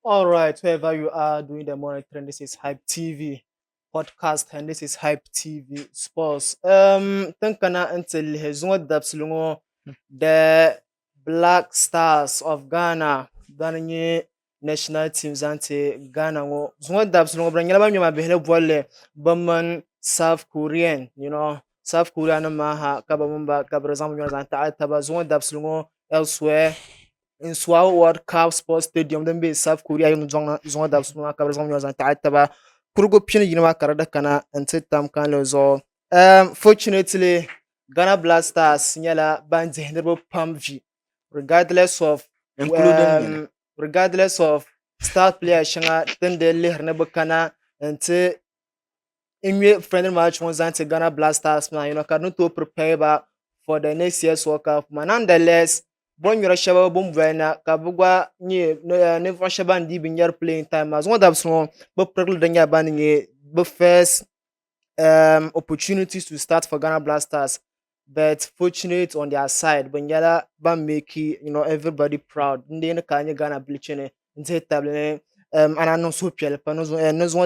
All right, wherever you are doing the monitoring, this is Hype TV podcast, and this is Hype TV Sports. Tankana until hezungo dapsulungo the Black Stars of Ghana, Ghana national teams ante Ghana ngo zungo dapsulungo branyala ba nyama behele bolle baman South Korean, South Korean maha kabamumba kabrazam nyama zanta ataba zungo dapsulungo elsewhere in Swao World Cup Sports Stadium den be South Korea yung zonga da suma ka bazam yoza ta taba kurgo pini yinwa karada kana ante tam kan lozo fortunately Ghana Blasters nyala bandi henderbo pamvi regardless of including Ghana. regardless of star player shanga den de lehne bakana ante imwe friendly match was ante Ghana Blasters man kanu to prepare ba for the next year's World Cup man nonetheless bon yoro shaba bom vena ka bugwa ni ne fa shaba ndi binyar playing time as one that so bo pregle danya ban ni bo first opportunities to start for Ghana Blasters, but fortunate on their side binyala ba make everybody proud ndi ne ka Ghana blichene nte table ana no so piel pa no zo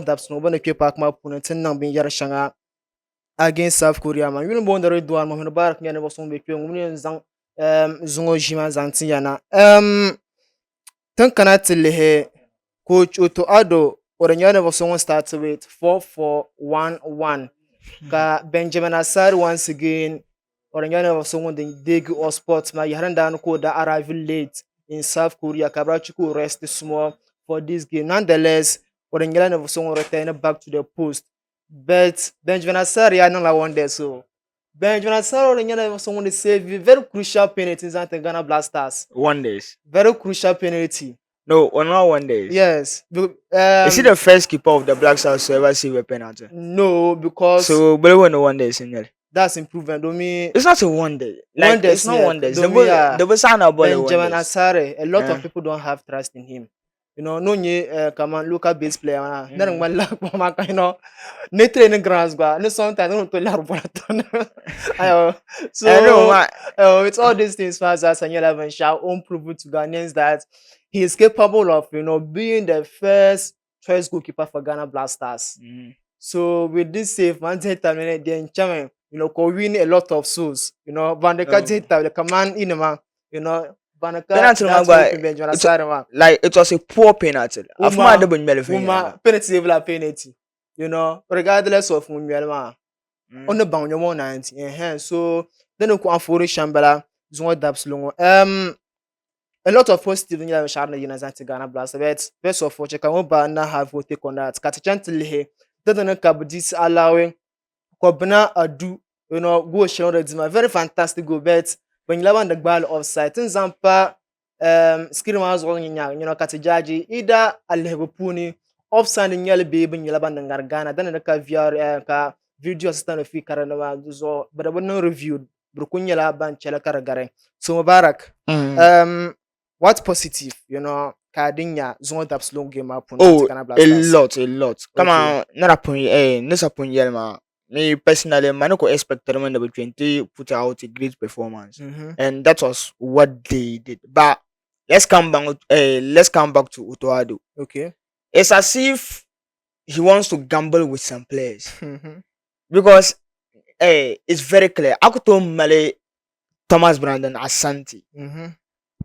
that so bo ne ke pa ma opponent nan binyar shanga against South Korea man. You know bon the red one mo barak nyane bo so be pe ngum zang zungo jima zanti yana tan kana tille coach Otto Addo oranyana was someone start with 4-4-1-1 ka Benjamin Asare once again oranyana was someone the dig or sports ma yaranda no ko da arrive late in South Korea kabrachuku rest small for this game nonetheless oranyana was someone return back to the post but Benjamin Asare ya no la one there so Benjamin Asaro was someone to save you. Very crucial penalty in the Ghana Blasters. One days. Very crucial penalty. No, on not one days. Yes. Is he the first keeper of the Black Stars to ever save a penalty? No, because so but when no one day in that's improvement. It's not a one day. Like, one day, it's not one day. Benjamin Asare, a lot of people don't have trust in him. No nye come on local base player na nan man la ko ma ne training grounds gba ne sometimes no to la ayo so it's all these things fast as Sanyela Van shall own proven to Ghanaians that he is capable of being the first choice goalkeeper for Ghana Blasters. So with this save man terminate the enchantment could win a lot of souls. Van der Kat the command in man penalty like it was a poor penalty. Penalty. Regardless of Munelma. On the bound your 90. So then you can for Shambhala, Zuma Dabs Lungo. A lot of positive in Sharna United Ghana Blast. But first of all, Chekamoba now have to take on that. Catachantle, doesn't this allowing Kobna Adu, go show the very fantastic go bet. When you have the ball offside, Zampa skirma was rolling Katajaji, either Alhebupuni, offside in Yellow Baby, Yalaban and Gargana, then the VR video assistant of Karanawa, but I would not review Brukunyala Banchela Karagare. So Mubarak, what's positive, Cardinia, Zone up slow game up. Oh, a lot. Come on, not a point, not a point, Yelma. Me personally, Manoko expected when number 20 put out a great performance, and that was what they did. But let's come back. Let's come back to Otto Addo. Okay, it's as if he wants to gamble with some players because it's very clear. Akuto Male, Thomas Brandon, Asante,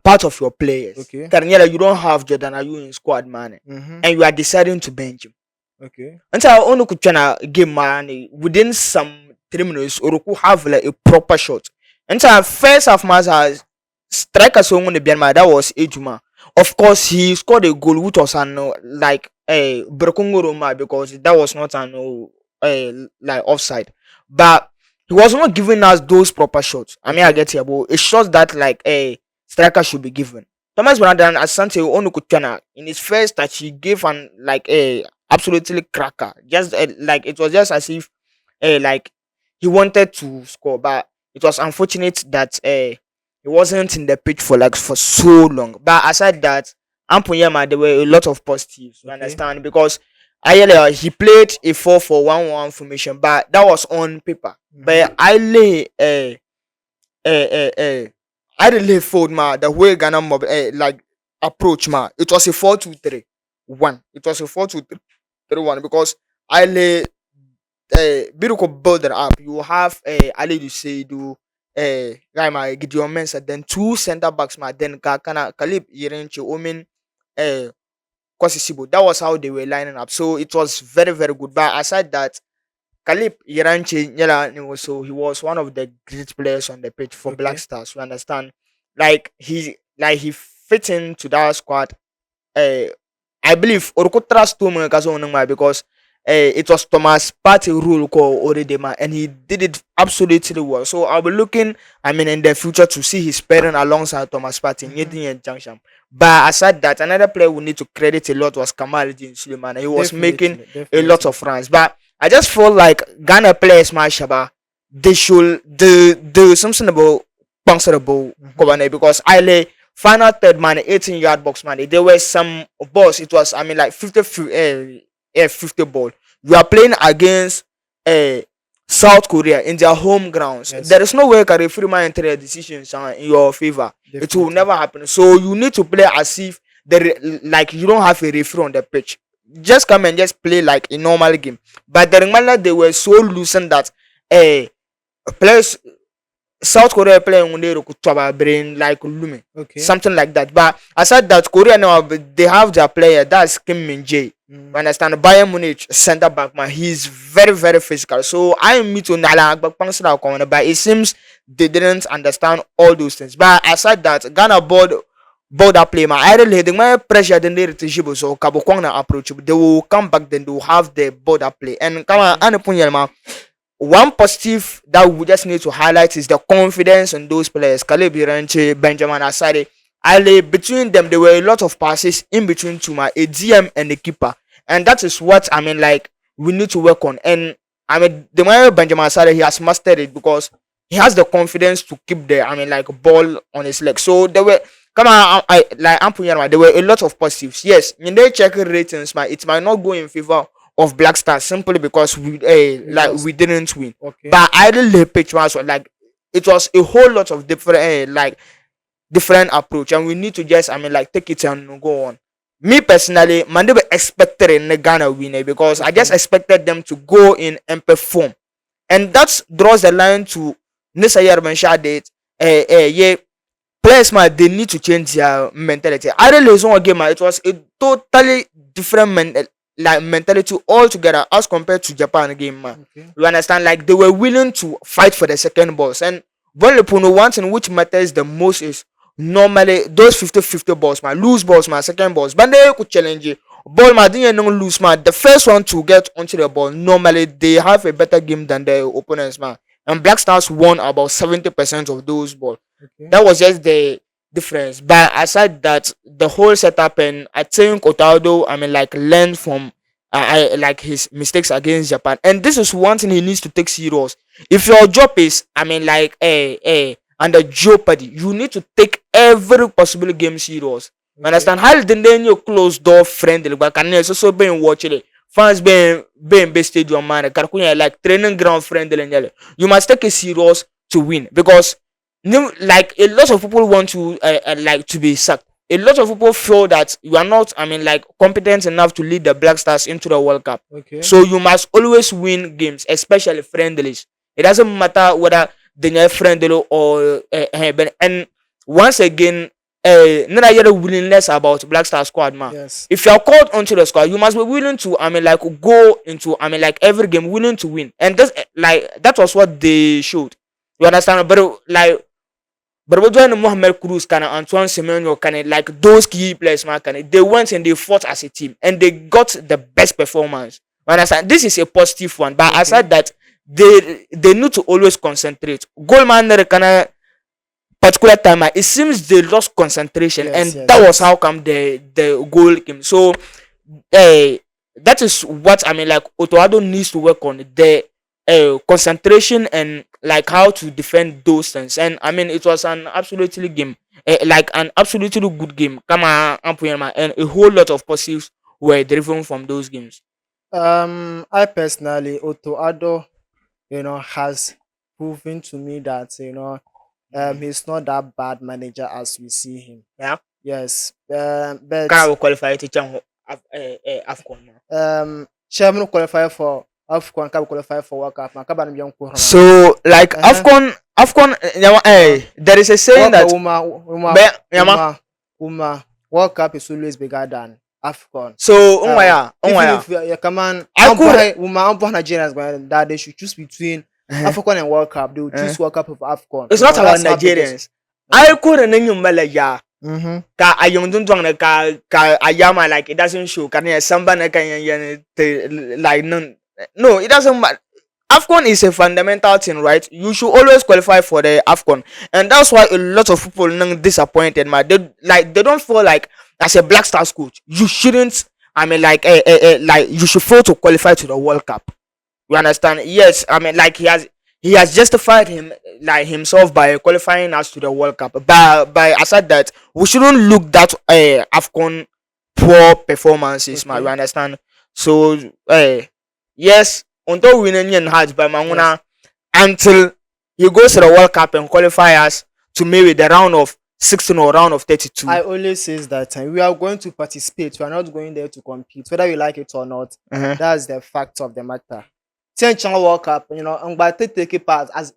part of your players. Okay, Karniela, you don't have Jordan Ayew in squad man, and you are deciding to bench him. Okay. Until I only could game man within some 3 minutes or could have like a proper shot. Until first half match striker so on the Bianma that was Ejuma. Of course he scored a goal which was like a Roma because that was not like offside. But he was not giving us those proper shots. I mean I get here, but it shows that like a striker should be given. Thomas Brandon Asante Onukuchana in his first touch he gave an like a absolutely cracker. Just like it was just as if like he wanted to score, but it was unfortunate that he wasn't in the pitch for so long. But aside that, Amponyama there were a lot of positives. You understand because Ayele he played a 4-4-1-1 formation, but that was on paper. But I really fold the way Ghana mob like approach it was a 4-2-3. 1. It was a 4-2-3-1 because Ali Biruko build it up. You have Ali Duseidu, Raima Gideon Mensah, then two center backs, then Kakana Kalib Yerenche Omen, uh, Kwasisibo. That was how they were lining up. So it was very, very good. But aside that, Kalib Yerenche so he was one of the great players on the pitch for Black Okay. Stars. You understand? Like he fit into that squad. uh, I believe Orko trust too much because it was Thomas Partey rule called Oredema and he did it absolutely well. So I'll be looking, I mean, in the future to see his pairing alongside Thomas Partey in Mm-hmm. Yedlin and Junction. But aside that, another player we need to credit a lot was Kamal Din Suleiman. He was making Definitely, a lot definitely. of runs. But I just feel like Ghana players, Mashaba, they should do something about Pangsarabo Mm-hmm. Kobane because I lay final third man, 18-yard box man. There were some balls. It was, I mean, like 50 ball. You are playing against uh, South Korea in their home grounds. Yes, There is no way a referee might enter a decision in your favor. It will definitely. never happen. So you need to play as if like you don't have a referee on the pitch. Just come and just play like a normal game. But the reminder they were so loosened that uh, players South Korea playing when they Kutaba brain like Lumi, Okay. something like that. But aside that, Korea now they have their player that's Kim Min Jae. Mm. You understand? Bayern Munich center back man, he's very very physical. So I meet to Nala but it seems they didn't understand all those things. But aside that, Ghana board that play man. I really think my pressure then they retrieve so Kabokwang na approach. They will come back then they will have the board that play and come on Okay. and one positive that we just need to highlight is the confidence in those players. Caleb Iranche, Benjamin Asare. Ali, between them, there were a lot of passes in between Tuma, a DM and a keeper. And that is what I mean, like, we need to work on. And I mean, the way Benjamin Asare, he has mastered it because he has the confidence to keep the, I mean, like, ball on his leg. So there were, come on, I'm putting there were a lot of positives. Yes, in their check ratings, it might not go in favor of Black Stars simply because We like lost. we didn't win. Okay. But I really pitch was like it was a whole lot of different like different approach, and we need to just I mean like take it and go on. Me personally, man, they were expected in the Ghana winner because I just Okay. expected them to go in and perform, and that draws the line to Nisa Yarman date. Yeah, players man they need to change their mentality. I really saw a game man, it was a totally different like mentality altogether as compared to Japan game man. Okay. You understand? Like they were willing to fight for the second balls. And Bonlepuno one thing which matters the most is normally those 50-50 balls man, lose balls man, second balls. But they could challenge you. Ball man didn't no lose man. The first one to get onto the ball, normally they have a better game than their opponents man. And Black Stars won about 70% of those balls. Okay. That was just the difference. But aside that, the whole setup and I think Otaldo, I mean, like learned from like his mistakes against Japan, and this is one thing he needs to take serious. If your job is, I mean, like under jeopardy, you need to take every possible game serious. You Okay. understand? How then you close door friendly, but can you also being watching it? Fans being best stadium man, Karkunya like training ground friendly and yellow. You must take it serious to win because no, like a lot of people want to like to be sacked. A lot of people feel that you are not, I mean, like competent enough to lead the Black Stars into the World Cup. Okay. So you must always win games, especially friendlies. It doesn't matter whether they're friendly or and once again, not yet willingness about Black Star squad man. Yes. If you are called onto the squad, you must be willing to, I mean, like go into, I mean, like every game willing to win, and this like that was what they showed. You understand? But like but when Mohamed Cruz kind of Antoine Semenyo kind of like those key players, man, kind of they went and they fought as a team and they got the best performance. You understand? This is a positive one, but Okay. aside that, they need to always concentrate. Goalman kind of particular time, it seems they lost concentration, Yes. and Yes. that was Yes. how come the goal came. So, uh, that is what I mean. Like Otoado needs to work on the concentration and like how to defend those things. And I mean, it was an absolutely game, like an absolutely good game. Come on, Ampuyama, and a whole lot of positives were driven from those games. I personally, Otto Addo, has proven to me that Mm. he's not that bad manager as we see him. Yeah, Yes. But kind of qualify to Chango. AFCON. Sherman qualify for AFCON, can qualify for World Cup. Man, can be young So like Uh-huh. AFCON, there is a saying that yama. World Cup is always bigger than AFCON. So Even if you come on, I could. Nigerians that they should choose between AFCON and World Cup, they will choose World Cup over AFCON. It's not about That's how big it is. Nigerians. I could and then you ya. Mhm. Ka ayong dun na ka ayama, like it doesn't show. Kanya samba na kanya like no, it doesn't matter. AFCON is a fundamental thing, right? You should always qualify for the AFCON, and that's why a lot of people are disappointed. Man, they don't feel like as a Black Stars coach, you shouldn't. I mean, like you should fail to qualify to the World Cup. You understand? Yes, I mean, like he has justified himself by qualifying us to the World Cup. By aside that, we shouldn't look that AFCON poor performances, man. You understand? So yes, until winning in hard by Manguna until he goes to the World Cup and qualify us to maybe the round of 16 or round of 32. I always says that we are going to participate. We are not going there to compete, whether we like it or not. That's the fact of the matter. Change World Cup, and by take part as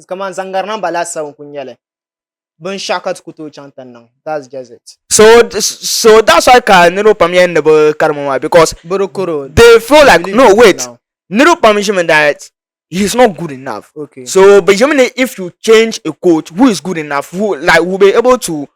come on Zangarna Balasa Unkunyele. Bun Shakat Kutu Chantan now. That's just it. So that's why Nero Pamien never Karmama, because Borokoro, they feel like no wait. Nero Pamishman that he's not good enough. Okay. So Benjamin, if you change a coach who is good enough, who will be able to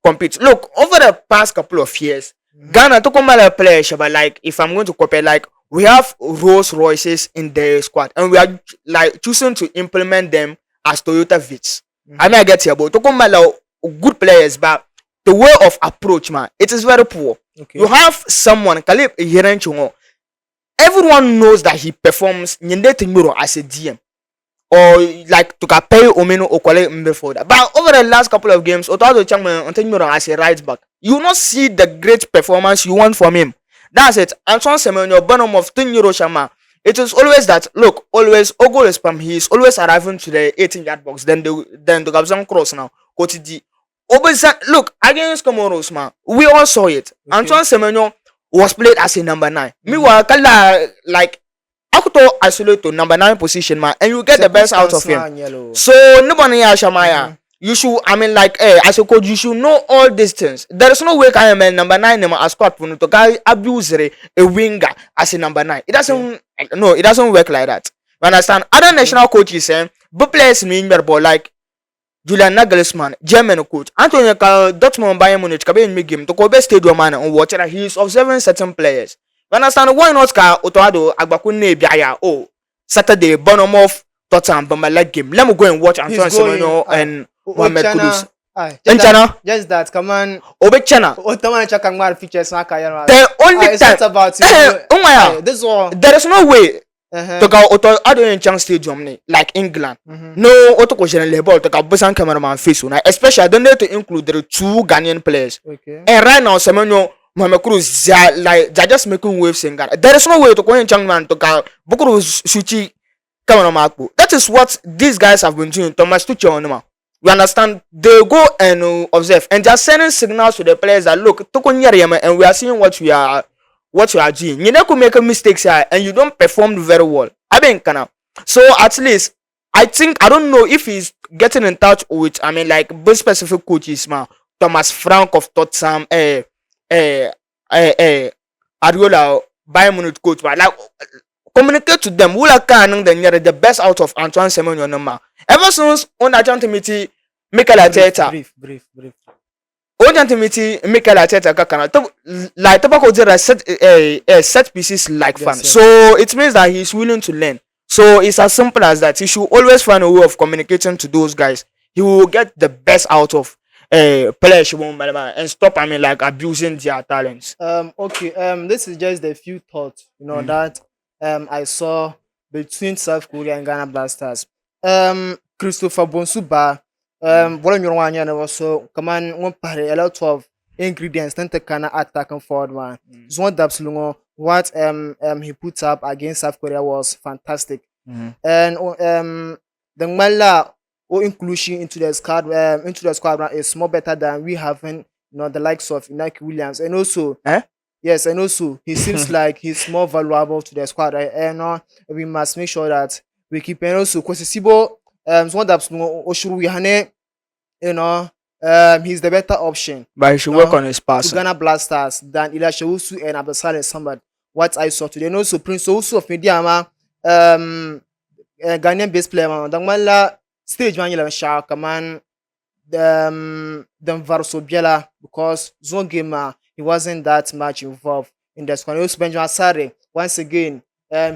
compete. Look, over the past couple of years, Ghana took a player, but like if I'm going to compare, like we have Rolls Royces in the squad, and we are like choosing to implement them as Toyota Vitz. I mean, I get here, but Tokomala good players, but the way of approach, man, it is very poor. Okay. You have someone, Kalib Yerenchungo. Everyone knows that he performs as a DM, or like to pay Omeno or collect for that. But over the last couple of games, Otado Changman as a right back, you will not see the great performance you want from him. That's it. Antoine Semenyo, bottom of 10 euro Shama. It is always that, look, always Ogo is spam. He is always arriving to the 18-yard box. Then the Gabzan cross now. Look, against Comoros, man, we all saw it. Okay. Antoine Semenyo was played as a number 9. Meanwhile, like Akuto isolate to number 9 position, man, and you get the best out of him. So nobody Shamaya. You should, I mean, like, as a coach, you should know all these things. There is no way I am a number 9 as squad to guy abuse a winger as a number 9. It doesn't, no, it doesn't work like that. You understand? Other national coaches say, but players mean ball like Julian Nagelsmann, German coach, Antonio Dortmund Bayern Munich, Kabe in game to go best stadium man and watch it. He is observing certain players. You understand? Why not Otoado Agbakune Biaya? Oh, Saturday, Bournemouth, Tottenham, but my leg game. Let me go and watch Antoine Semenyo and Mohamed Kudus. Just that, come on. Obechana. Features the only time about this one. There is no way to go to other Chang Stadium like England. No Otoko General Ball to go Busan cameraman face. Especially I don't need to include the 2 Ghanaian players. Okay. And right now, Semenyo, Mohamed Kudus, they're just making waves in Ghana. There is no way to go in Changman to go Bukuru Suchi cameraman. That is what these guys have been doing. Thomas Tuchel on them. You understand? They go and observe, and they're sending signals to the players that look, and we are seeing what you are doing. You never could make a mistakes here, and you don't perform very well. I mean, so at least I think I don't know if he's getting in touch with, I mean, like very specific coaches, man. Thomas Frank of Tottenham, Ariola, Bayern Munich coach, but like communicate to them. Who like the best out of Antoine Semenyo number. Ever since on that committee, Mikel Arteta. Brief. On that committee, Mikel Arteta like tobacco set pieces like fun. Yes. So it means that he's willing to learn. So it's as simple as that. He should always find a way of communicating to those guys. He will get the best out of players and stop, I mean, like abusing their talents. Okay. This is just a few thoughts, that I saw between South Korea and Ghana Black Stars. Christopher Bonsuba, what you want to also come on one party a lot of ingredients then to kind of attack and forward man. One Dabslungo, what he put up against South Korea was fantastic. And the Mala or inclusion into the squad is more better than we having the likes of Inaki Williams and also Yes, and also he seems like he's more valuable to the squad. Right? And we must make sure that we keep and also because Sibo one that's Oshuru Yahane, you know, he's the better option, But he should work on his to passing. Ghana Blasters than Elisha Usu and Abdulsalim Samad. What I saw today, and also Prince Usu of Mediama, Ghanaian based player, man. Dangmala stage man, yela shaka man. Varso Biela because zone game he wasn't that much involved in the squad. Also Benjamin Asare once again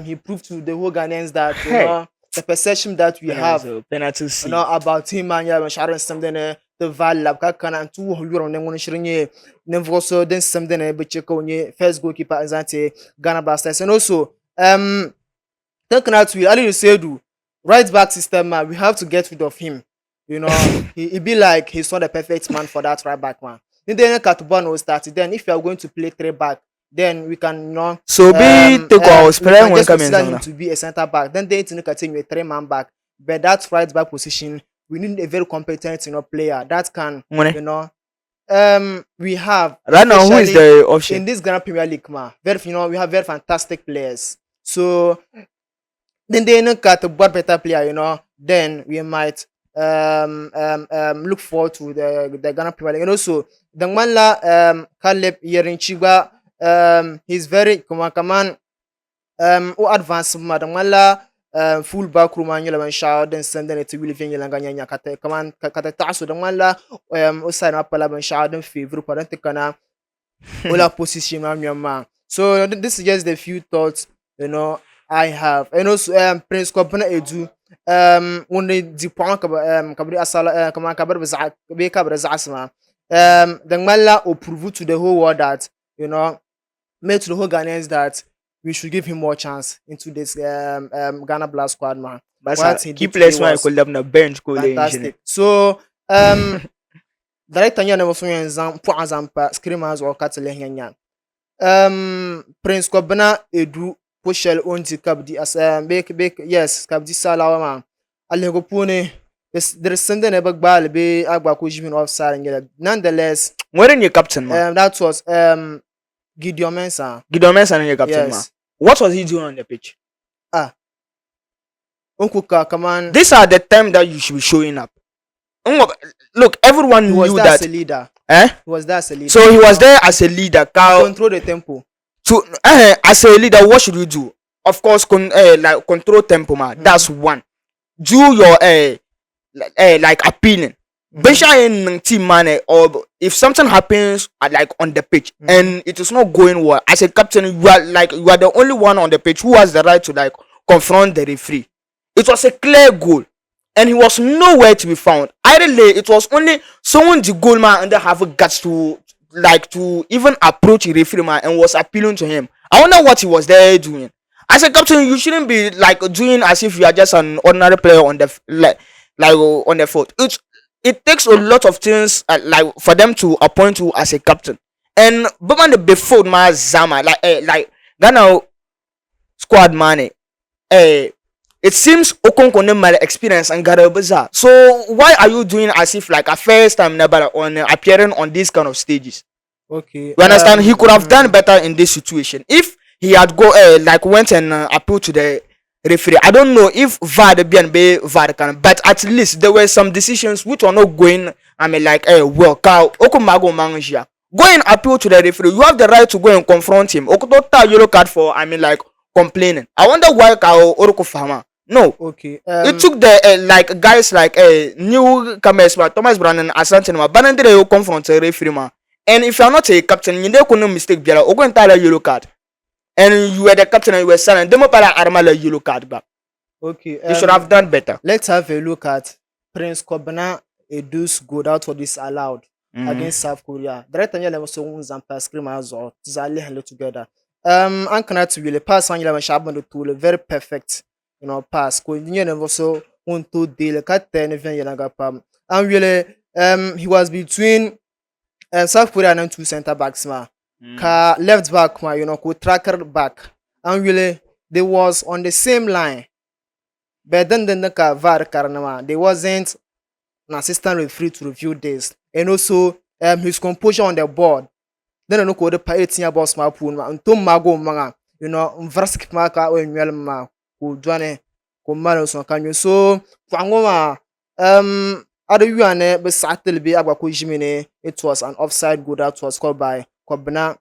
he proved to the whole Ghanaians that Hey, the perception that we have penalty C. about him and yeah Sharon something the value kana tu huluro ne ngono shirinye ne voso den something be check onye first goalkeeper Azante Ghana Blasters and also talking out to Ali Sedu right back system we have to get rid of him. He be like he's not the perfect man for that right back man. Then Katubano will start. Then if you are going to play three back, then we can So be take our we spray can when just coming consider him down. to be a centre back. Then they need to continue a 3-man back. But that right back position, we need a very competent player that can we have Right now, who is especially the option? in this Ghana Premier League we have very fantastic players. So then they look at a better player, then we might look forward to the Ghana Premier League. And also the Manla Caleb Yerinchiba he's very come on advanced madam Manla full back room and yellow shower then send it to William Yelanganya kata come on kata taso the Manla sign up a shower then favor parenticana all position man. So this is just the few thoughts I have. And also Prince Kobana Edu when the point kabri asala kama kabar bezak be kabar zasma the mala or prove to the whole world that made to the whole Ghanaians that we should give him more chance into this Ghana Blast squad man. But What he keep did today less man was could have na bench could fantastic. So director nya na wasu yanzan po azampa screamers or katele hanya Prince Kobana Edu Poshel onti kabdi as bake yes kabdi salawa man alego pune there is something about bal be agba ko jimin offside ngela nonetheless Where your captain man? that was Gideon Mensah. Gideon Mensah and your captain man. Yes. What was he doing on the pitch? Unkuka come on. These are the time that you should be showing up. Look, everyone He was knew there that. as a leader. Eh? He was there as a leader. So he was there as a leader. Control the tempo. To as a leader, what should you do? Of course, like control tempo, man. That's one. Do your like appealing. Besha team man, or if something happens like on the pitch and it is not going well, as a captain, you are the only one on the pitch who has the right to like confront the referee. It was a clear goal, and he was nowhere to be found. Ideally, it was only someone the goal man and they have guts to even approach the referee man and was appealing to him. I wonder what he was there doing. As a captain, you shouldn't be like doing as if you are just an ordinary player on the on the field. It takes a lot of things like for them to appoint you as a captain. And but the before my Zama like Ghana squad money. It seems Okonkwo mal experience and Garabaza. So why are you doing as if like a first time never on appearing on these kind of stages? Okay. You understand? He could have done better in this situation if he had like went and appealed to the referee. I don't know if VAR be VAR can, but at least there were some decisions which were not going. I mean, like well, Okumago Mangia. Go and appeal to the referee. You have the right to go and confront him. Okutota yellow card for like complaining. I wonder why Kao Oroko Fama. No. Okay. It took the like guys like new comers, Thomas Brown and Asante Ma. Banandere you confront the referee ma. And if you are not a captain, you never no mistake. Biara, Ogo entire yellow card. And you were the captain and you were silent. Demo para armala yellow card back. Okay. You should have done better. Let's have a look at Prince Kobana Edu's goal that was disallowed against South Korea. Director Nyele was so Zampa screamers or Zali hello together. Ankana to really pass on Yellow Shaban the tool, very perfect, pass. Konya never so want to deal a cat 10 event Yanagapam. And really, he was between South Korea and two center backs, ma. Ka left back, ma, ko tracker back. And really, they was on the same line. But then the VAR Karanama, there wasn't an assistant referee to review this. And also his composure on the board. dana no ko de pa etia boss ma pool ma ntom ma go ma you know mvrsk ma ka o nwel ma ko dwane ko malo so kanyo so kwango ma ada yuane be satel bi agba ko jimine. It was an offside goal that was called by Kobna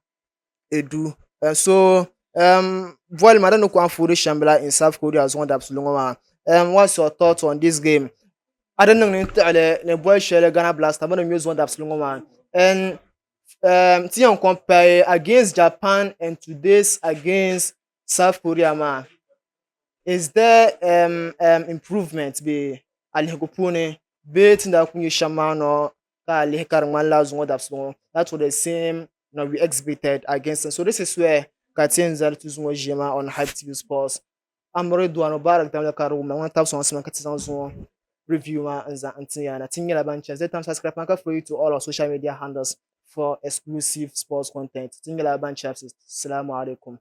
Edu. So voile madano ko amfuri shambla in South Korea as one that's long. What's your thoughts on this game? I don't know the boy share Ghana Blaster, but use one that's long. And Tion compare against Japan and today's against South Korea man. Is there improvement be alihokupune be tinda kunye shamano ka alihikarman lazungo dapsungo that was the same we exhibited against them. So this is where Katinza tuzungo jima on Hype TV Sports. I'm ready to barak tamla karuma one tap son katinza review ma anza antiya na tingela bancha zetam subscribe maka for you to all our social media handles for exclusive sports content. Tingela bancha. Assalamu alaikum.